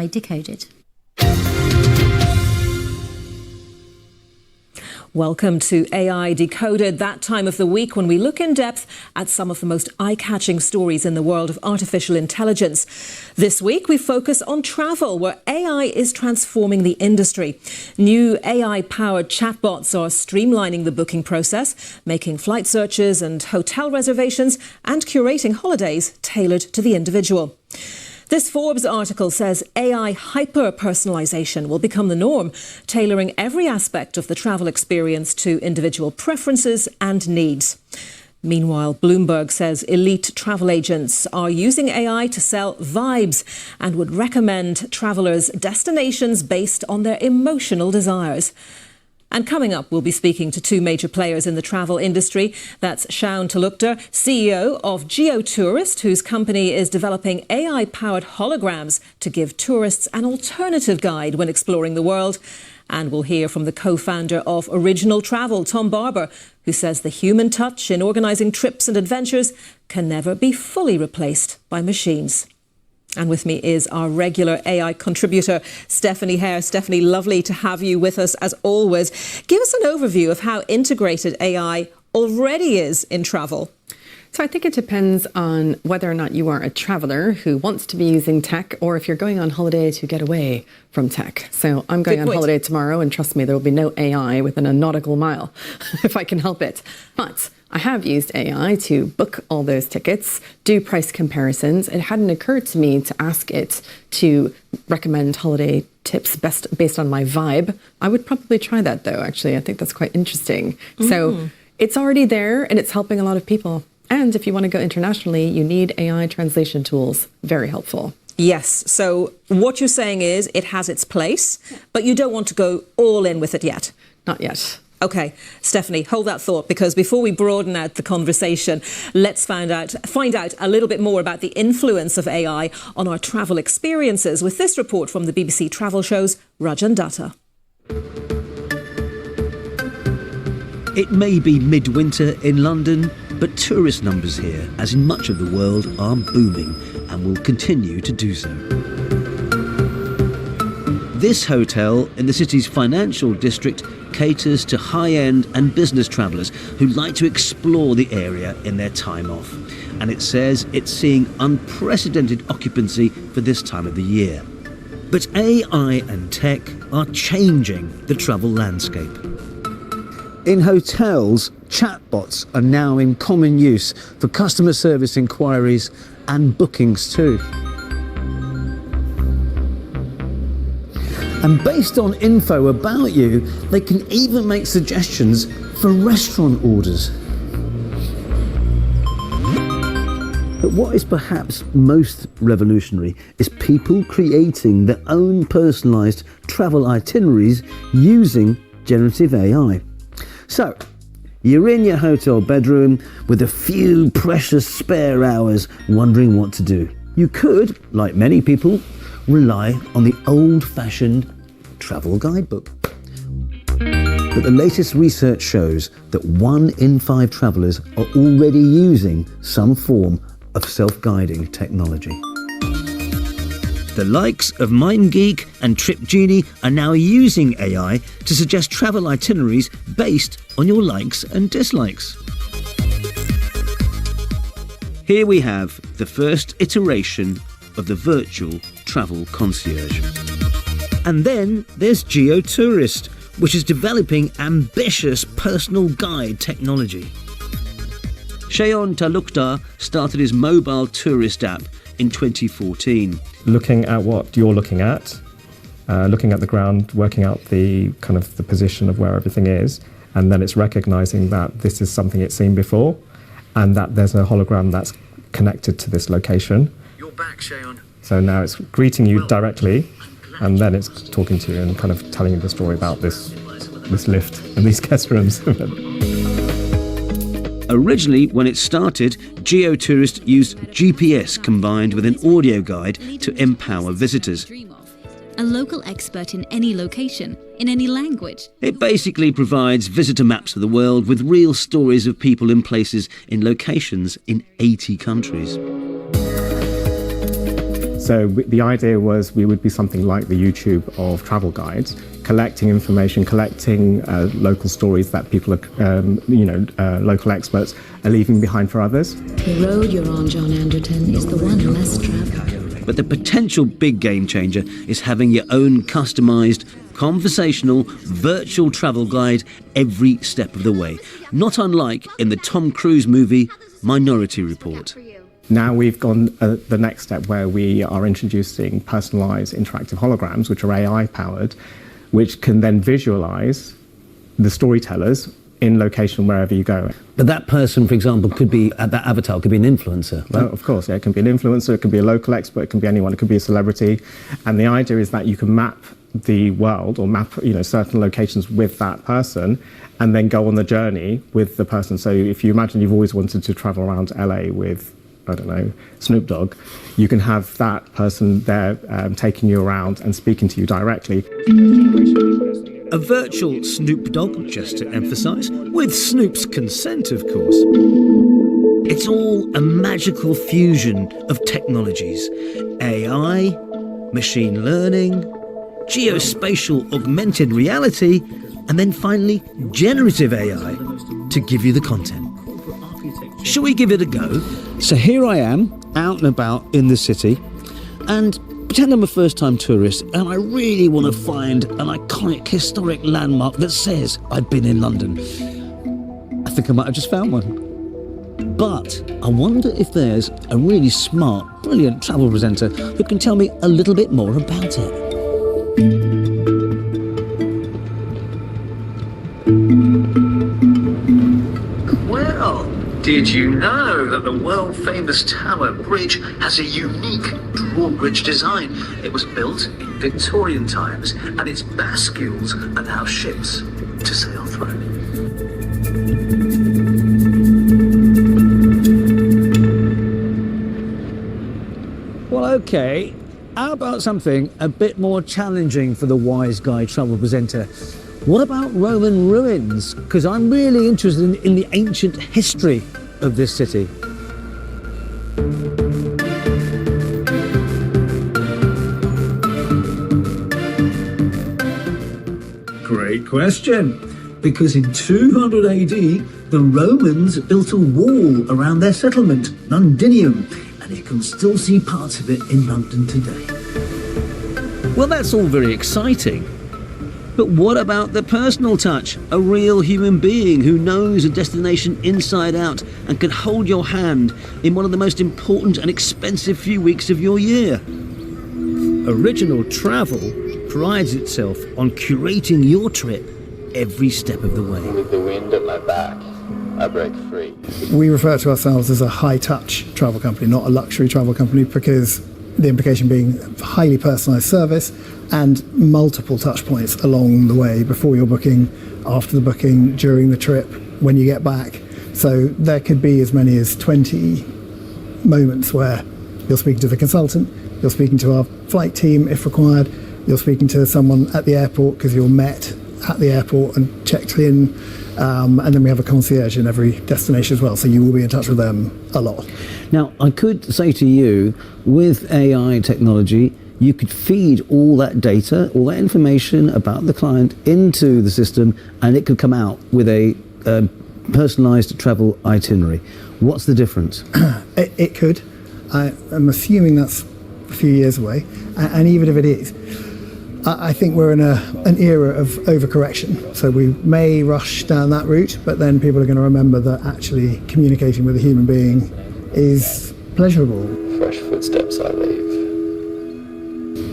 AI Decoded. Welcome to AI Decoded, that time of the week when we look in depth at some of the most eye-catching stories in the world of artificial intelligence. This week we focus on travel, where AI is transforming the industry. New AI-powered chatbots are streamlining the booking process, making flight searches and hotel reservations, and curating holidays tailored to the individual. This Forbes article says AI hyper-personalisation will become the norm, tailoring every aspect of the travel experience to individual preferences and needs. Meanwhile, Bloomberg says elite travel agents are using AI to sell vibes and would recommend travellers destinations based on their emotional desires. And coming up, we'll be speaking to two major players in the travel industry. That's Shaun Talukder, CEO of Geotourist, whose company is developing AI-powered holograms to give tourists an alternative guide when exploring the world. And we'll hear from the co-founder of Original Travel, Tom Barber, who says the human touch in organising trips and adventures can never be fully replaced by machines. And with me is our regular AI contributor, Stephanie Hare. Stephanie, lovely to have you with us as always. Give us an overview of how integrated AI already is in travel. So I think it depends on whether or not you are a traveller who wants to be using tech, or if you're going on holiday to get away from tech. So I'm going on holiday tomorrow, and trust me, there will be no AI within a nautical mile if I can help it. But I have used AI to book all those tickets, do price comparisons. It hadn't occurred to me to ask it to recommend holiday tips based on my vibe. I would probably try that, though, actually. I think that's quite interesting. So it's already there, and it's helping a lot of people. And if you want to go internationally, you need AI translation tools. Very helpful. Yes. So what you're saying is it has its place, but you don't want to go all in with it yet. Not yet. OK, Stephanie, hold that thought, because before we broaden out the conversation, let's find out a little bit more about the influence of AI on our travel experiences with this report from the BBC Travel Show's Rajan Datta. It may be midwinter in London, but tourist numbers here, as in much of the world, are booming and will continue to do so. This hotel in the city's financial district caters to high-end and business travellers who like to explore the area in their time off. And it says it's seeing unprecedented occupancy for this time of the year. But AI and tech are changing the travel landscape. In hotels, chatbots are now in common use for customer service inquiries and bookings too. And based on info about you, they can even make suggestions for restaurant orders. But what is perhaps most revolutionary is people creating their own personalised travel itineraries using generative AI. So, you're in your hotel bedroom with a few precious spare hours wondering what to do. You could, like many people, rely on the old-fashioned travel guidebook. But the latest research shows that 1 in 5 travellers are already using some form of self-guiding technology. The likes of MindGeek and TripGenie are now using AI to suggest travel itineraries based on your likes and dislikes. Here we have the first iteration of the virtual travel concierge. And then there's Geotourist, which is developing ambitious personal guide technology. Shaun Talukder started his mobile tourist app in 2014. Looking at what you're looking at the ground, working out the kind of the position of where everything is, and then it's recognizing that this is something it's seen before, and that there's a hologram that's connected to this location. You're back, Shaun. So now it's greeting you directly, and then it's talking to you and kind of telling you the story about this lift and these guest rooms. Originally, when it started, Geotourist used GPS combined with an audio guide to empower visitors. A local expert in any location, in any language. It basically provides visitor maps of the world with real stories of people in places in locations in 80 countries. So the idea was we would be something like the YouTube of travel guides, collecting information, collecting local stories that people are, local experts are leaving behind for others. The road you're on, John Anderton, is the one less traveled. But the potential big game changer is having your own customised, conversational, virtual travel guide every step of the way. Not unlike in the Tom Cruise movie Minority Report. Now we've gone the next step where we are introducing personalised interactive holograms, which are AI-powered, which can then visualise the storytellers in location wherever you go. But that person, for example, could be, that avatar could be an influencer, right? Well, of course, yeah, it can be an influencer, it can be a local expert, it can be anyone, it could be a celebrity. And the idea is that you can map the world or map certain locations with that person and then go on the journey with the person. So if you imagine you've always wanted to travel around LA with, I don't know, Snoop Dogg, you can have that person there taking you around and speaking to you directly. A virtual Snoop Dogg, just to emphasise, with Snoop's consent, of course. It's all a magical fusion of technologies. AI, machine learning, geospatial augmented reality, and then finally generative AI to give you the content. Shall we give it a go? So here I am, out and about in the city, and pretend I'm a first-time tourist, and I really want to find an iconic historic landmark that says I've been in London. I think I might have just found one. But I wonder if there's a really smart, brilliant travel presenter who can tell me a little bit more about it. Well, did you know that the world-famous Tower Bridge has a unique drawbridge design? It was built in Victorian times, and its bascules allow ships to sail through. Well, okay. How about something a bit more challenging for the wise guy travel presenter? What about Roman ruins? Because I'm really interested in the ancient history of this city. Great question. Because in 200 AD, the Romans built a wall around their settlement, Londinium, and you can still see parts of it in London today. Well, that's all very exciting. But what about the personal touch? A real human being who knows a destination inside out and can hold your hand in one of the most important and expensive few weeks of your year. Original Travel prides itself on curating your trip every step of the way. With the wind at my back, I break free. We refer to ourselves as a high-touch travel company, not a luxury travel company, because the implication being highly personalised service and multiple touch points along the way, before your booking, after the booking, during the trip, when you get back. So there could be as many as 20 moments where you're speaking to the consultant, you're speaking to our flight team if required, you're speaking to someone at the airport because you're met at the airport and checked in, and then we have a concierge in every destination as well, so you will be in touch with them a lot. Now, I could say to you, with AI technology, you could feed all that data, all that information about the client into the system, and it could come out with a personalised travel itinerary. What's the difference? It could. I'm assuming that's a few years away, and even if it is, I think we're in an era of overcorrection. So we may rush down that route, but then people are going to remember that actually communicating with a human being is pleasurable. Fresh footsteps I leave.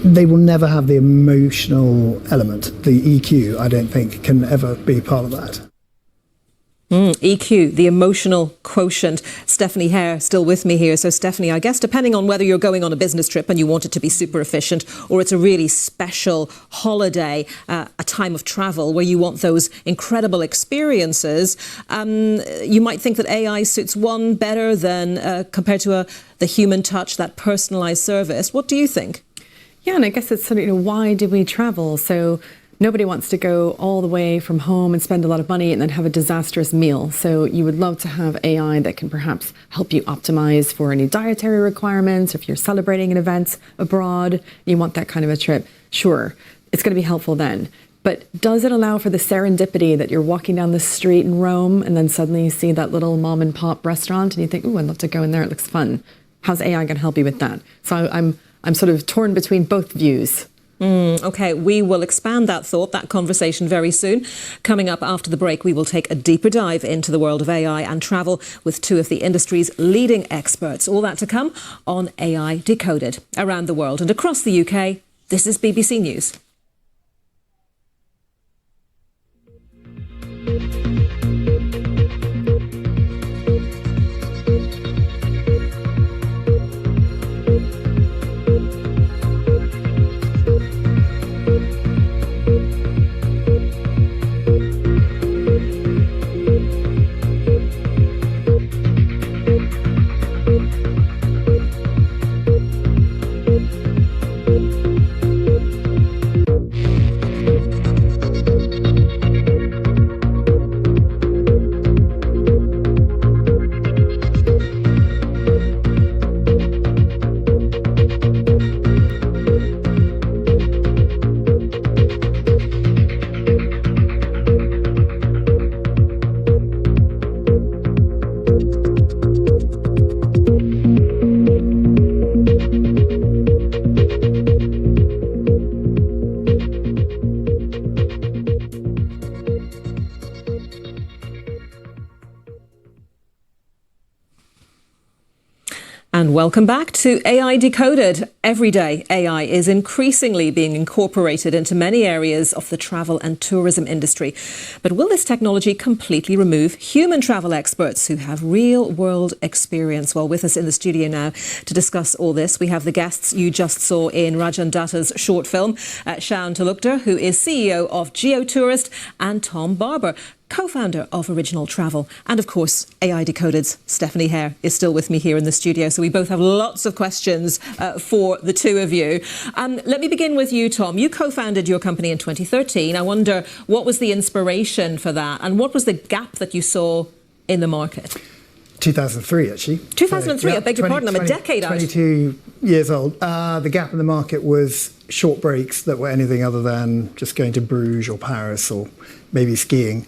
They will never have the emotional element. The EQ, I don't think, can ever be part of that. EQ, the emotional quotient. Stephanie Hare still with me here. So Stephanie, I guess depending on whether you're going on a business trip and you want it to be super efficient, or it's a really special holiday, a time of travel where you want those incredible experiences, you might think that AI suits one better than compared to the human touch, that personalised service. What do you think? Yeah, and I guess it's sort of, why do we travel? So nobody wants to go all the way from home and spend a lot of money and then have a disastrous meal. So you would love to have AI that can perhaps help you optimize for any dietary requirements. If you're celebrating an event abroad, you want that kind of a trip, sure, it's going to be helpful then. But does it allow for the serendipity that you're walking down the street in Rome and then suddenly you see that little mom and pop restaurant and you think, ooh, I'd love to go in there, it looks fun. How's AI going to help you with that? So I'm sort of torn between both views. Okay, we will expand that thought, that conversation very soon. Coming up after the break, we will take a deeper dive into the world of AI and travel with two of the industry's leading experts. All that to come on AI Decoded. Around the world and across the UK, this is BBC News. And welcome back to AI Decoded. Every day, AI is increasingly being incorporated into many areas of the travel and tourism industry. But will this technology completely remove human travel experts who have real-world experience? Well, with us in the studio now to discuss all this, we have the guests you just saw in Rajan Datta's short film, Shaun Talukder, who is CEO of Geotourist, and Tom Barber, co-founder of Original Travel. And of course, AI Decoded's Stephanie Hare is still with me here in the studio. So we both have lots of questions for the two of you. Let me begin with you, Tom. You co-founded your company in 2013. I wonder, what was the inspiration for that? And what was the gap that you saw in the market? 2003, actually. 2003, so, yeah, I beg your pardon, I'm a decade out. 22 years old. The gap in the market was short breaks that were anything other than just going to Bruges or Paris or maybe skiing.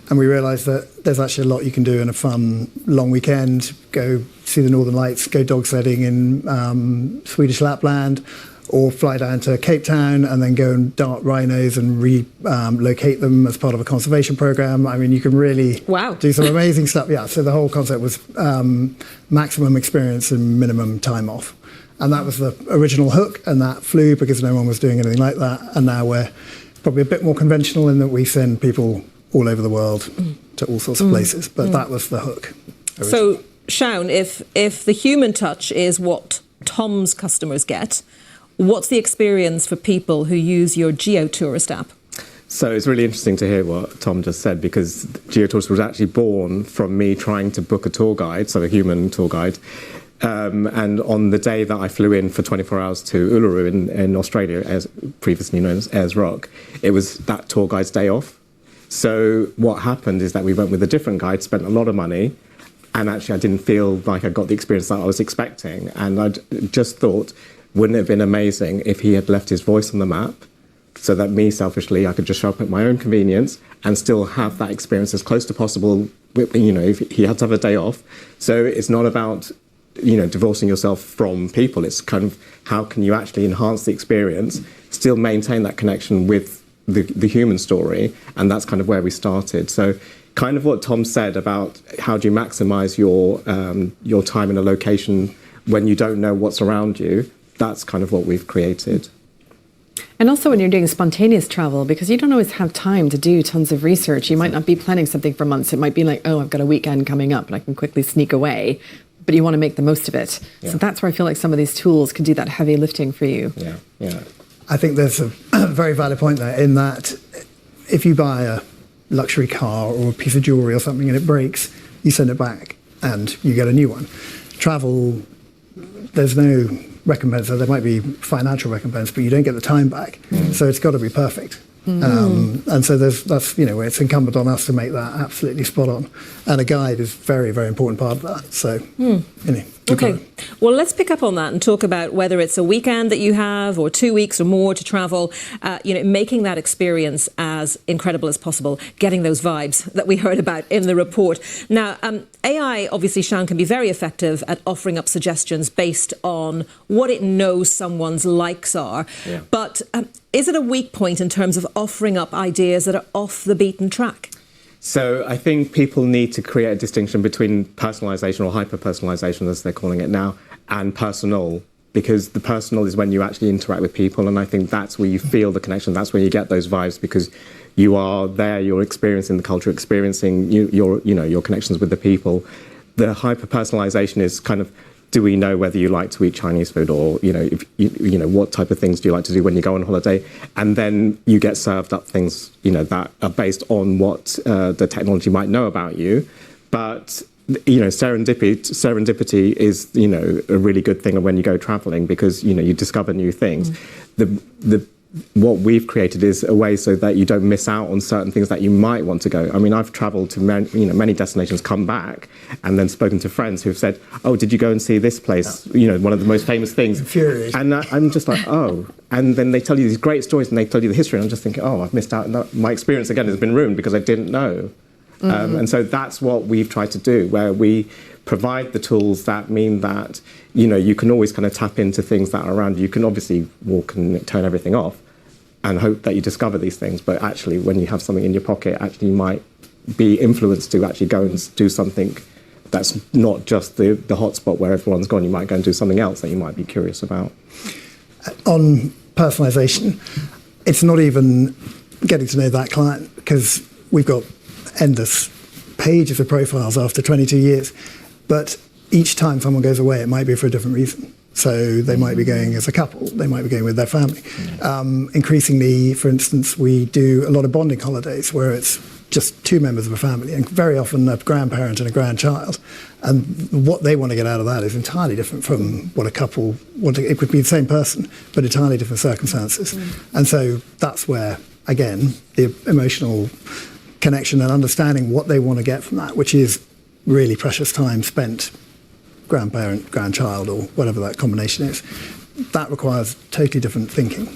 And we realised that there's actually a lot you can do in a fun long weekend. Go see the Northern Lights, go dog sledding in Swedish Lapland, or fly down to Cape Town and then go and dart rhinos and relocate them as part of a conservation program. I mean, you can really do some amazing stuff. Yeah, so the whole concept was maximum experience and minimum time off. And that was the original hook, and that flew because no one was doing anything like that. And now we're probably a bit more conventional in that we send people all over the world to all sorts of places. But that was the hook. So, Shaun, if the human touch is what Tom's customers get, what's the experience for people who use your Geotourist app? So it's really interesting to hear what Tom just said, because Geotourist was actually born from me trying to book a tour guide, so a human tour guide. And on the day that I flew in for 24 hours to Uluru in Australia, as previously known as Ayers Rock, it was that tour guide's day off. So what happened is that we went with a different guide, spent a lot of money, and actually I didn't feel like I got the experience that I was expecting. And I just thought, wouldn't it have been amazing if he had left his voice on the map, so that me, selfishly, I could just show up at my own convenience and still have that experience as close to possible, you know, if he had to have a day off. So it's not about, you know, divorcing yourself from people. It's kind of how can you actually enhance the experience, still maintain that connection with the human story, and that's kind of where we started. So kind of what Tom said about how do you maximize your time in a location when you don't know what's around you, that's kind of what we've created. And also when you're doing spontaneous travel, because you don't always have time to do tons of research. You might not be planning something for months. It might be like, oh, I've got a weekend coming up and I can quickly sneak away, but you want to make the most of it. Yeah. So that's where I feel like some of these tools can do that heavy lifting for you. Yeah. I think there's a very valid point there, in that if you buy a luxury car or a piece of jewellery or something and it breaks, you send it back and you get a new one. Travel, there's no recompense. There might be financial recompense, but you don't get the time back. So it's got to be perfect. And so that's it's incumbent on us to make that absolutely spot on, and a guide is very, very important part of that. So okay, well, let's pick up on that and talk about whether it's a weekend that you have or 2 weeks or more to travel, making that experience as incredible as possible, getting those vibes that we heard about in the report. Now, AI, obviously, Sian, can be very effective at offering up suggestions based on what it knows someone's likes are. Yeah. But is it a weak point in terms of offering up ideas that are off the beaten track? So I think people need to create a distinction between personalisation or hyper-personalisation, as they're calling it now, and personal, because the personal is when you actually interact with people, and I think that's where you feel the connection, that's where you get those vibes, because you are there, you're experiencing the culture, experiencing your connections with the people. The hyper-personalisation is kind of, do we know whether you like to eat Chinese food, or what type of things do you like to do when you go on holiday? And then you get served up things that are based on what the technology might know about you. But serendipity is a really good thing when you go traveling, because you discover new things. What we've created is a way so that you don't miss out on certain things that you might want to go. I mean, I've travelled to many destinations, come back, and then spoken to friends who've said, "Oh, did you go and see this place? One of the most famous things." And I'm just like, "Oh," and then they tell you these great stories and they tell you the history, and I'm just thinking, "Oh, I've missed out." My experience again has been ruined because I didn't know. And so that's what we've tried to do, where we provide the tools that mean that you can always kind of tap into things that are around you. You can obviously walk and turn everything off and hope that you discover these things, but actually when you have something in your pocket, actually you might be influenced to actually go and do something that's not just the hotspot where everyone's gone. You might go and do something else that you might be curious about. On personalisation, it's not even getting to know that client, because we've got endless pages of profiles after 22 years, but each time someone goes away, it might be for a different reason. So they might be going as a couple, they might be going with their family. Increasingly, for instance, we do a lot of bonding holidays where it's just two members of a family, and very often a grandparent and a grandchild. And what they want to get out of that is entirely different from what a couple want to. It could be the same person, but entirely different circumstances. And so that's where, again, the emotional connection and understanding what they want to get from that, which is really precious time spent, grandparent, grandchild, or whatever that combination is, that requires totally different thinking.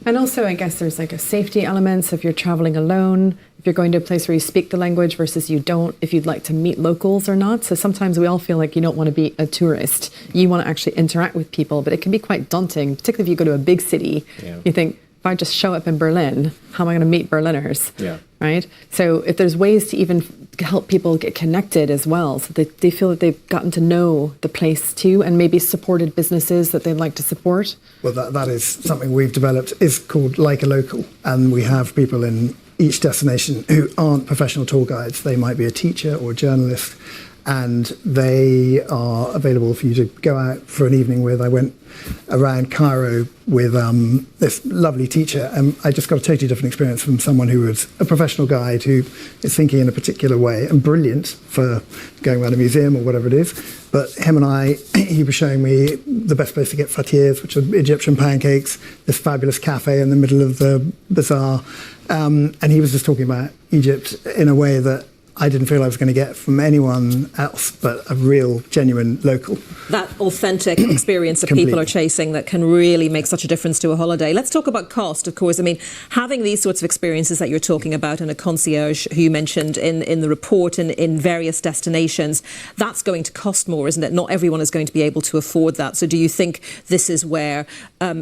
And also, I guess there's like a safety element. So if you're traveling alone, if you're going to a place where you speak the language versus you don't, if you'd like to meet locals or not. So sometimes we all feel like you don't want to be a tourist. You want to actually interact with people, but it can be quite daunting, particularly if you go to a big city. Yeah. You think, if I just show up in Berlin, how am I going to meet Berliners? Yeah. Right? So if there's ways to even help people get connected as well, so that they feel that they've gotten to know the place too, and maybe supported businesses that they'd like to support. Well, that is something we've developed. It's called Like a Local, and we have people in each destination who aren't professional tour guides. They might be a teacher or a journalist, and they are available for you to go out for an evening with. I went around Cairo with this lovely teacher, and I just got a totally different experience from someone who was a professional guide who is thinking in a particular way and brilliant for going around a museum or whatever it is. But him and I, he was showing me the best place to get fatirs, which are Egyptian pancakes, this fabulous cafe in the middle of the bazaar, and he was just talking about Egypt in a way that I didn't feel I was going to get from anyone else, but a real, genuine local. That authentic experience that people are chasing that can really make such a difference to a holiday. Let's talk about cost, of course. I mean, having these sorts of experiences that you're talking about, and a concierge who you mentioned in the report and in various destinations, that's going to cost more, isn't it? Not everyone is going to be able to afford that. So do you think this is where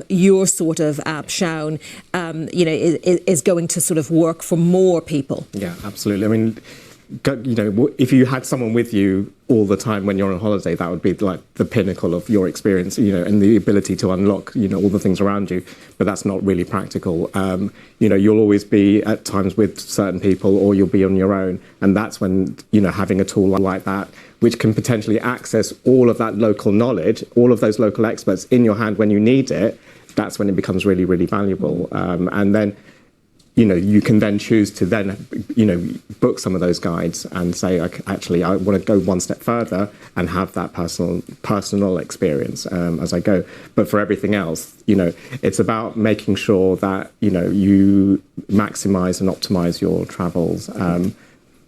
your sort of app, Sian, is going to sort of work for more people? Yeah, absolutely. I mean, if you had someone with you all the time when you're on holiday, that would be like the pinnacle of your experience, and the ability to unlock, all the things around you. But that's not really practical. You'll always be at times with certain people, or you'll be on your own. And that's when, having a tool like that, which can potentially access all of that local knowledge, all of those local experts in your hand when you need it, that's when it becomes really, really valuable. And then you can then choose to then, book some of those guides and say, actually, I want to go one step further and have that personal experience as I go. But for everything else, it's about making sure that, you maximize and optimize your travels, and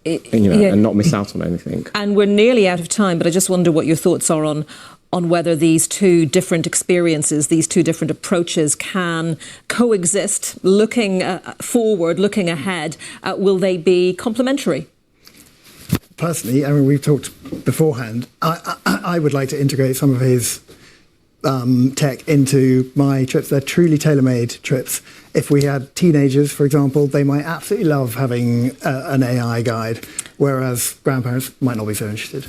not miss out on anything. And we're nearly out of time, but I just wonder what your thoughts are on whether these two different experiences, these two different approaches can coexist, looking forward, looking ahead. Will they be complementary? Personally, I mean, we've talked beforehand. I would like to integrate some of his tech into my trips. They're truly tailor-made trips. If we had teenagers, for example, they might absolutely love having an AI guide, whereas grandparents might not be so interested.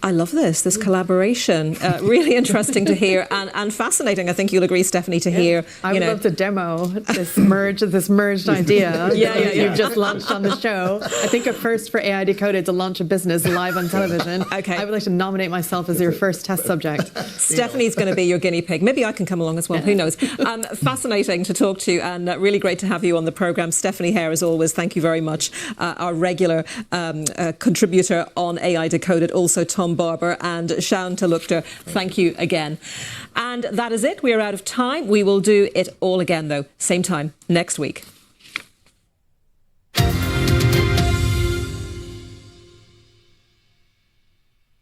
I love this collaboration. Really interesting to hear and fascinating. I think you'll agree, Stephanie, to hear. I would love to demo this merged idea you've just launched on the show. I think a first for AI Decoded to launch a business live on television. Okay. I would like to nominate myself as your first test subject. Stephanie's going to be your guinea pig. Maybe I can come along as well. Who knows? Fascinating to talk to you and really great to have you on the programme. Stephanie Hare, as always, thank you very much. Our regular contributor on AI Decoded, also Tom Barber and Sian Talukder, thank you again. And that is it. We are out of time. We will do it all again, though, same time next week.